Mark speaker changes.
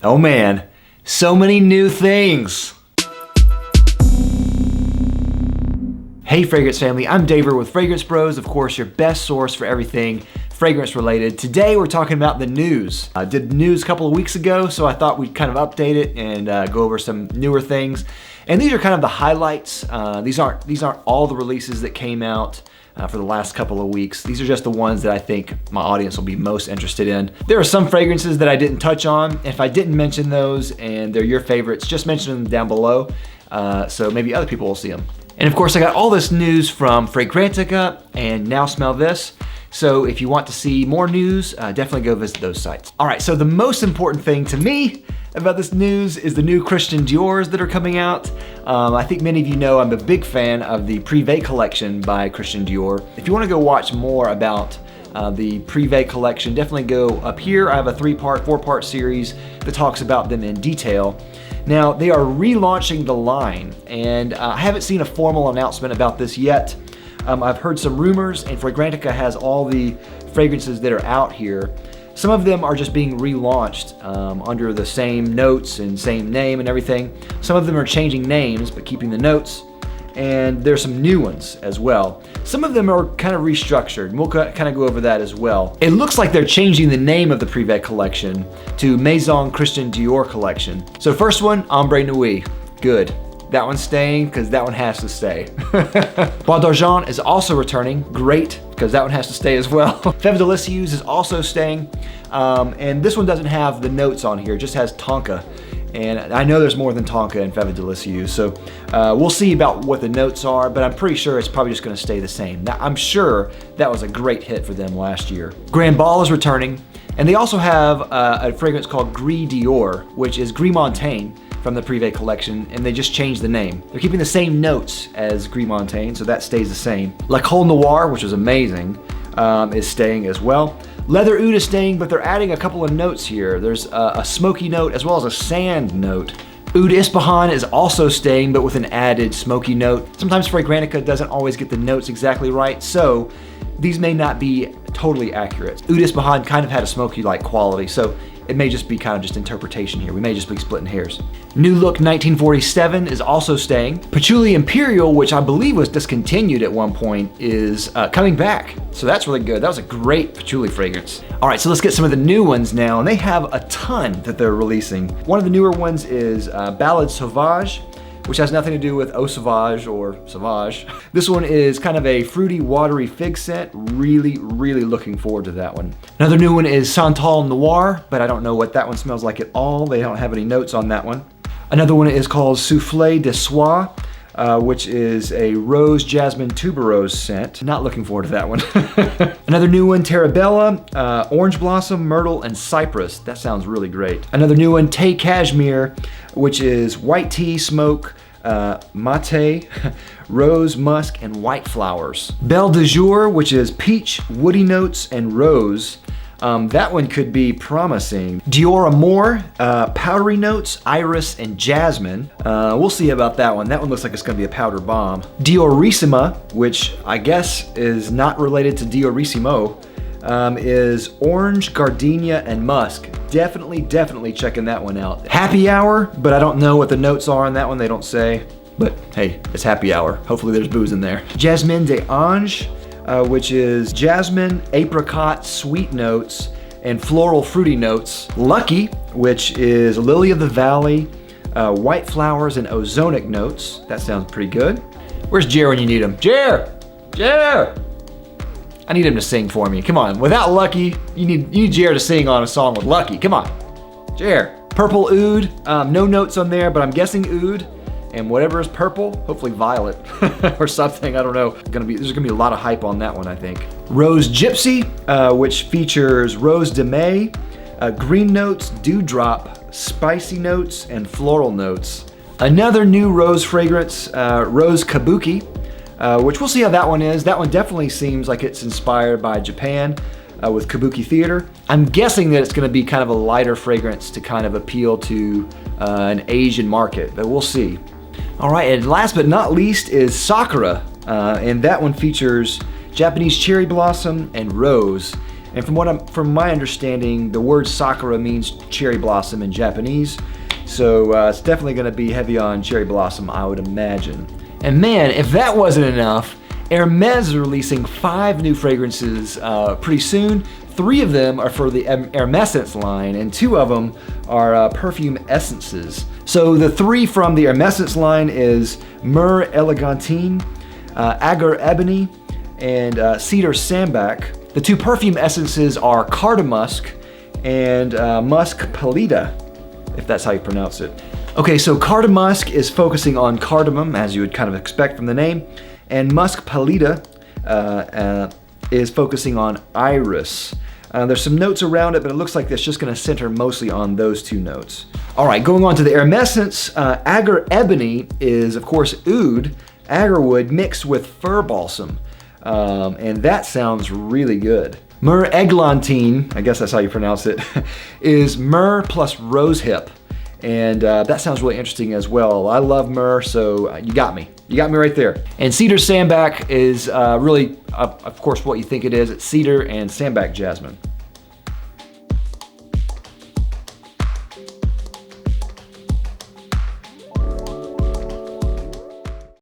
Speaker 1: Oh man, so many new things. Hey Fragrance family, I'm David with Fragrance Bros, of course your best source for everything fragrance related. Today we're talking about the news. I did the news a couple of weeks ago, so I thought we'd kind of update it and go over some newer things. And these are kind of the highlights. These aren't all the releases that came out for the last couple of weeks. These are just the ones that I think my audience will be most interested in. There are some fragrances that I didn't touch on. If I didn't mention those and they're your favorites, just mention them down below so maybe other people will see them. And of course I got all this news from Fragrantica and Now Smell This. So if you want to see more news, definitely go visit those sites. All right, so the most important thing to me about this news is the new Christian Diors that are coming out. I think many of you know I'm a big fan of the Privee collection by Christian Dior. If you want to go watch more about the Privee collection, definitely go up here. I have a 4-part series that talks about them in detail. Now, they are relaunching the line, and I haven't seen a formal announcement about this yet. I've heard some rumors, and Fragrantica has all the fragrances that are out here. Some of them are just being relaunched under the same notes and same name and everything. Some of them are changing names, but keeping the notes. And there's some new ones as well. Some of them are kind of restructured, and we'll kind of go over that as well. It looks like they're changing the name of the Privee collection to Maison Christian Dior collection. So first one, Ombre Nuit, good. That one's staying because that one has to stay. Bois d'Argent is also returning, great, because that one has to stay as well. Fève Délicieuse is also staying, and this one doesn't have the notes on here, it just has Tonka. And I know there's more than Tonka in Fève Délicieuse, so we'll see about what the notes are, but I'm pretty sure it's probably just gonna stay the same. Now, I'm sure that was a great hit for them last year. Grand Ball is returning, and they also have a fragrance called Gris Dior, which is Gris Montaigne from the Privee collection, and they just changed the name. They're keeping the same notes as Gris Montaigne, so that stays the same. La Col Noir, which is amazing, is staying as well. Leather Oud is staying, but they're adding a couple of notes here. There's a smoky note as well as a sand note. Oud Ispahan is also staying, but with an added smoky note. Sometimes Fragrantica doesn't always get the notes exactly right, so these may not be totally accurate. Oud Ispahan kind of had a smoky-like quality, so it may just be kind of just interpretation here. We may just be splitting hairs. New Look 1947 is also staying. Patchouli Imperial, which I believe was discontinued at one point, is coming back. So that's really good. That was a great patchouli fragrance. All right, so let's get some of the new ones now. And they have a ton that they're releasing. One of the newer ones is Ballad Sauvage, which has nothing to do with Eau Sauvage or Sauvage. This one is kind of a fruity, watery fig scent. Really, really looking forward to that one. Another new one is Santal Noir, but I don't know what that one smells like at all. They don't have any notes on that one. Another one is called Soufflé de Soie, which is a rose jasmine tuberose scent. Not looking forward to that one. Another new one, Terabella, orange blossom, myrtle, and cypress. That sounds really great. Another new one, Thé Cashmere, which is white tea, smoke, mate, rose, musk, and white flowers. Belle de Jour, which is peach, woody notes, and rose. That one could be promising. Dior Amour, powdery notes, iris, and jasmine. We'll see about that one. That one looks like it's gonna be a powder bomb. Diorissima, which I guess is not related to Diorissimo, is orange, gardenia, and musk. Definitely checking that one out. Happy Hour, but I don't know what the notes are on that one. They don't say, but hey, it's happy hour. Hopefully there's booze in there. Jasmine d'Ange, which is jasmine, apricot, sweet notes, and floral fruity notes. Lucky, which is lily of the valley, white flowers, and ozonic notes. That sounds pretty good. Where's Jer when you need him? Jer! I need him to sing for me. Come on, without Lucky, you need Jer to sing on a song with Lucky. Come on, Jer. Purple Oud, no notes on there, but I'm guessing Oud. And whatever is purple, hopefully violet or something, I don't know. There's gonna be a lot of hype on that one, I think. Rose Gypsy, which features Rose de May, green notes, dewdrop, spicy notes, and floral notes. Another new rose fragrance, Rose Kabuki, which we'll see how that one is. That one definitely seems like it's inspired by Japan with Kabuki theater. I'm guessing that it's gonna be kind of a lighter fragrance to kind of appeal to an Asian market, but we'll see. All right, and last but not least is Sakura, and that one features Japanese cherry blossom and rose. And from my understanding, the word sakura means cherry blossom in Japanese. So it's definitely gonna be heavy on cherry blossom, I would imagine. And man, if that wasn't enough, Hermes is releasing 5 new fragrances pretty soon. 3 of them are for the Hermessence line, and 2 of them are perfume essences. So the 3 from the Hermessence line is Myrrh Elegantine, Agar Ebony, and Cedar Sambac. The 2 perfume essences are Cardamusk and Musk Pallida, if that's how you pronounce it. Okay, so Cardamusk is focusing on cardamom, as you would kind of expect from the name, and Musk Pallida is focusing on iris. There's some notes around it, but it looks like it's just gonna center mostly on those 2 notes. All right, going on to the Hermessence, Agar Ebony is, of course, oud, agarwood mixed with fir balsam, and that sounds really good. Myrrh Eglantine, I guess that's how you pronounce it, is myrrh plus rosehip. And that sounds really interesting as well. I love myrrh, so you got me. You got me right there. And Cedar Sambac is really, of course, what you think it is. It's cedar and sambac jasmine.